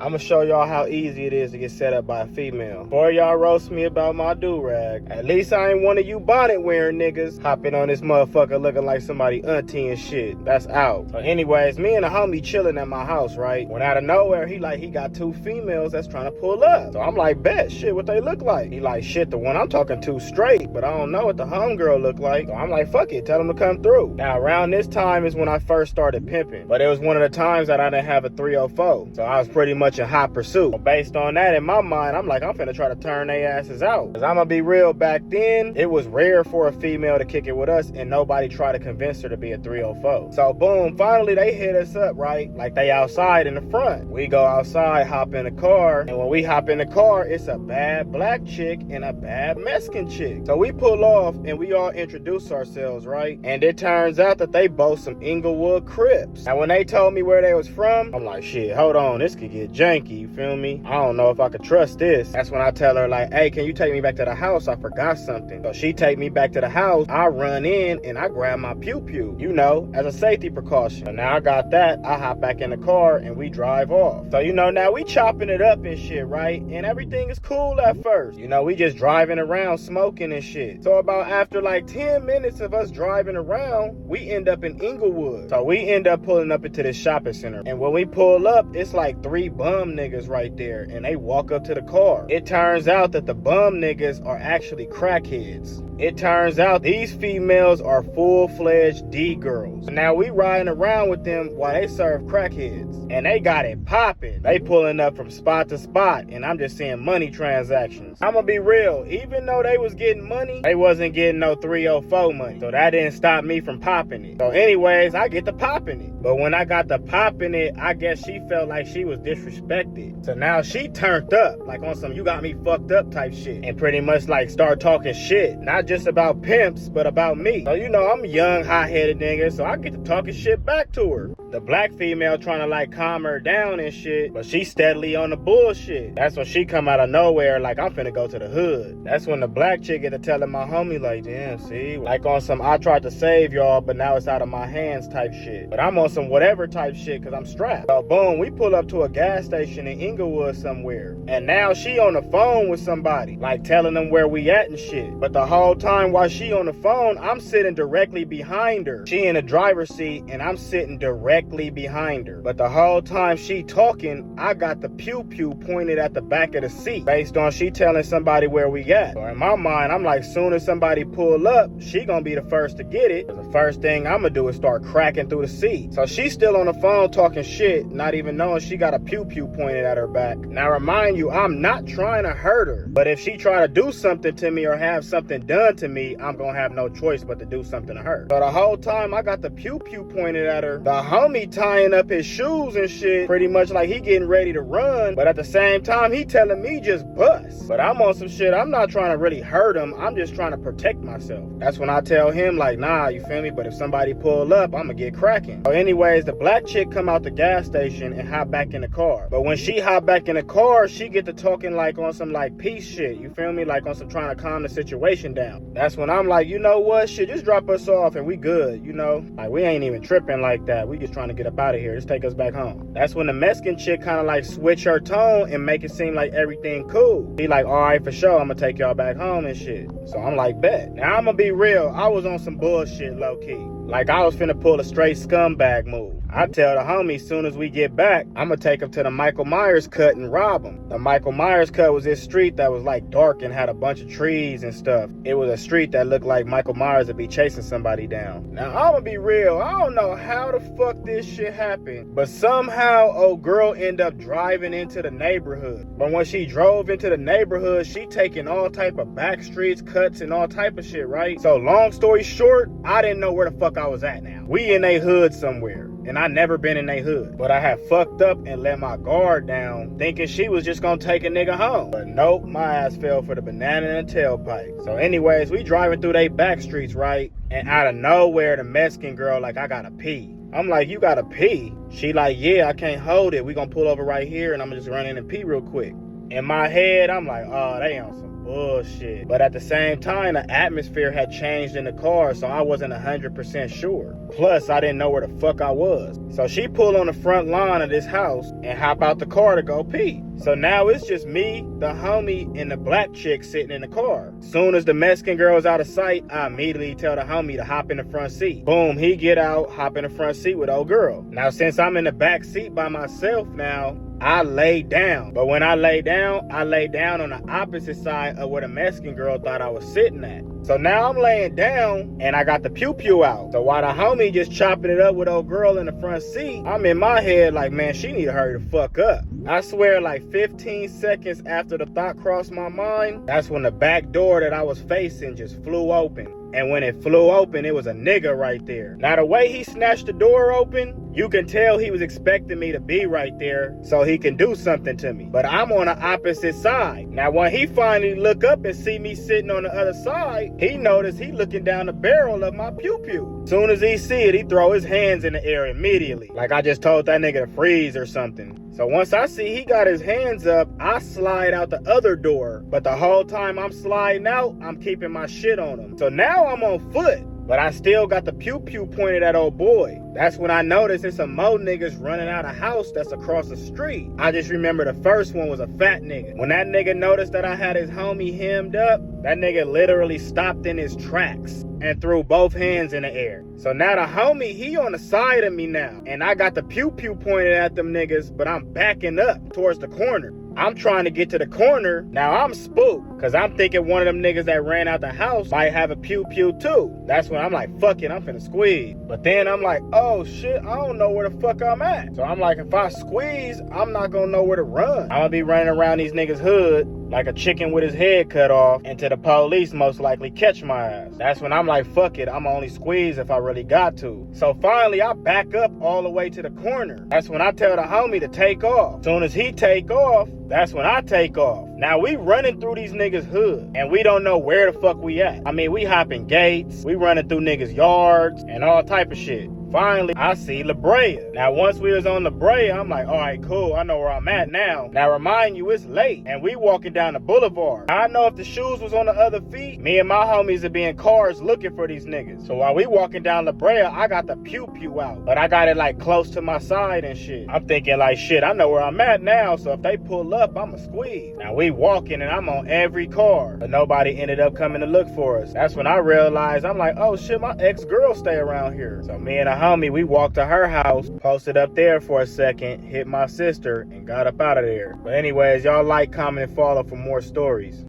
I'ma show y'all how easy it is to get set up by a female. Before y'all roast me about my do-rag, at least I ain't one of you bonnet wearing niggas hopping on this motherfucker looking like somebody auntie and shit. That's out. So anyways, me and a homie chilling at my house, right? When out of nowhere, he got two females that's trying to pull up. So I'm like, bet, shit, what they look like? He like, shit, the one I'm talking to straight, but I don't know what the homegirl look like. So I'm like, fuck it, tell them to come through. Now around this time is when I first started pimping, but it was one of the times that I didn't have a 304. So I was pretty much in hot pursuit. So based on that, in my mind, I'm like, I'm finna try to turn their asses out. Cause I'm gonna be real, back then, it was rare for a female to kick it with us and nobody tried to convince her to be a 304. So boom, finally they hit us up, right? Like they outside in the front. We go outside, hop in the car, and when we hop in the car, it's a bad black chick and a bad Mexican chick. So we pull off and we all introduce ourselves, right? And it turns out that they both some Inglewood Crips. And when they told me where they was from, I'm like, shit, hold on, this could get janky, you feel me? I don't know if I could trust this. That's when I tell her like, hey, can you take me back to the house? I forgot something. So she take me back to the house. I run in and I grab my pew-pew, you know, as a safety precaution. So now I got that, I hop back in the car and we drive off. So, you know, now we chopping it up and shit, right? And everything is cool at first. You know, we just driving around smoking and shit. So about after like 10 minutes of us driving around, we end up in Inglewood. So we end up pulling up into this shopping center. And when we pull up, it's like 3 bum niggas right there. And they walk up to the car. It turns out that the bum niggas are actually crackheads. It turns out these females are full-fledged D-girls. Now we riding around with them while they serve crackheads. And they got it popping. They pulling up from spot to spot. And I'm just seeing money transactions. I'm gonna be real. Even though they was getting money, they wasn't getting no 304 money. So that didn't stop me from popping it. So anyways, I get to popping it. But when I got to popping it, I guess she felt like she was disrespected. So now she turned up. Like on some you got me fucked up type shit. And pretty much like start talking shit. Not just about pimps, but about me. So you know, I'm a young, hot-headed nigga, so I get to talking shit back to her. The black female trying to like calm her down and shit, but she steadily on the bullshit. That's when she come out of nowhere like I'm finna go to the hood. That's when the black chick get to telling my homie like, damn, see? Like on some I tried to save y'all, but now it's out of my hands type shit. But I'm on some whatever type shit cause I'm strapped. So boom, we pull up to a gas station in Inglewood somewhere. And now she on the phone with somebody, like telling them where we at and shit. But the whole time while she on the phone, I'm sitting directly behind her. She in the driver's seat and I'm sitting directly behind her. But the whole time she talking, I got the pew-pew pointed at the back of the seat based on she telling somebody where we at. So in my mind, I'm like, soon as somebody pull up, she gonna be the first to get it. The first thing I'm gonna do is start cracking through the seat. So she's still on the phone talking shit, not even knowing she got a pew-pew pointed at her back. Now remind you, I'm not trying to hurt her. But if she try to do something to me or have something done to me, I'm gonna have no choice but to do something to her. So the whole time I got the pew-pew pointed at her, the homie tying up his shoes and shit, pretty much like he getting ready to run, but at the same time he telling me just bust. But I'm on some shit, I'm not trying to really hurt him, I'm just trying to protect myself. That's when I tell him like, nah, you feel me, but if somebody pull up, I'ma get cracking. So anyways, the black chick come out the gas station and hop back in the car. But when she hop back in the car, she get to talking like on some like peace shit, you feel me, like on some trying to calm the situation down. That's when I'm like, you know what, shit, just drop us off and we good, you know, like we ain't even tripping like that, we just trying to get up out of here, just take us back home. That's when the Mexican chick kind of like switch her tone and make it seem like everything cool. He like, all right, for sure, I'm gonna take y'all back home and shit. So I'm like, bet. Now I'm gonna be real, I was on some bullshit low key. Like I was finna pull a straight scumbag move. I tell the homie, soon as we get back, I'm gonna take him to the Michael Myers cut and rob him. The Michael Myers cut was this street that was like dark and had a bunch of trees and stuff. It was a street that looked like Michael Myers would be chasing somebody down. Now I'm gonna be real, I don't know how the fuck this shit happened, but somehow old girl ended up driving into the neighborhood. But when she drove into the neighborhood, she taking all type of back streets, cuts, and all type of shit, right? So long story short, I didn't know where the fuck I was at now. We in a hood somewhere. And I never been in a hood. But I had fucked up and let my guard down, thinking she was just gonna take a nigga home. But nope, my ass fell for the banana and the tailpipe. So anyways, we driving through they back streets, right? And out of nowhere, the Mexican girl like, I gotta pee. I'm like, you gotta pee? She like, yeah, I can't hold it. We gonna pull over right here and I'm gonna just run in and pee real quick. In my head, I'm like, oh, they on some bullshit. But at the same time, the atmosphere had changed in the car, so I wasn't 100% sure. Plus, I didn't know where the fuck I was. So she pulled on the front lawn of this house and hop out the car to go pee. So now it's just me, the homie, and the black chick sitting in the car. Soon as the Mexican girl's out of sight, I immediately tell the homie to hop in the front seat. Boom, he get out, hop in the front seat with old girl. Now, since I'm in the back seat by myself now, I lay down. But when I lay down on the opposite side of where the Mexican girl thought I was sitting at. So now I'm laying down and I got the pew-pew out. So while the homie just chopping it up with old girl in the front seat, I'm in my head like, man, she need to hurry the fuck up. I swear, like 15 seconds after the thought crossed my mind, that's when the back door that I was facing just flew open. And when it flew open, it was a nigga right there. Now, the way he snatched the door open, you can tell he was expecting me to be right there so he can do something to me. But I'm on the opposite side. Now, when he finally look up and see me sitting on the other side, he noticed he looking down the barrel of my pew-pew. Soon as he see it, he throw his hands in the air immediately. Like I just told that nigga to freeze or something. So once I see he got his hands up, I slide out the other door. But the whole time I'm sliding out, I'm keeping my shit on him. So now I'm on foot, but I still got the pew-pew pointed at old boy. That's when I noticed there's some more niggas running out of house that's across the street. I just remember the first one was a fat nigga. When that nigga noticed that I had his homie hemmed up, that nigga literally stopped in his tracks and threw both hands in the air. So now the homie, he on the side of me now. And I got the pew-pew pointed at them niggas, but I'm backing up towards the corner. I'm trying to get to the corner. Now I'm spooked, because I'm thinking one of them niggas that ran out the house might have a pew-pew too. That's when I'm like, fuck it, I'm finna squeeze. But then I'm like, oh shit, I don't know where the fuck I'm at. So I'm like, if I squeeze, I'm not gonna know where to run. I'm gonna be running around these niggas' hood like a chicken with his head cut off, until the police most likely catch my ass. That's when I'm like, fuck it, I'm only squeeze if I really got to. So finally, I back up all the way to the corner. That's when I tell the homie to take off. Soon as he take off, that's when I take off. Now we running through these niggas' hood, and we don't know where the fuck we at. I mean, we hopping gates, we running through niggas' yards, and all type of shit. Finally, I see La Brea. Now, once we was on La Brea, I'm like, all right, cool, I know where I'm at now. Now, remind you, it's late, and we walking down the boulevard. I know if the shoes was on the other feet, me and my homies would be in cars looking for these niggas. So while we walking down La Brea, I got the pew-pew out, but I got it like close to my side and shit. I'm thinking like, shit, I know where I'm at now, so if they pull up, I'ma squeeze. Now, we walking, and I'm on every car, but nobody ended up coming to look for us. That's when I realized, I'm like, oh shit, my ex-girl stay around here. So me and a homie, we walked to her house, posted up there for a second, hit my sister, and got up out of there. But anyways, y'all like, comment, and follow for more stories.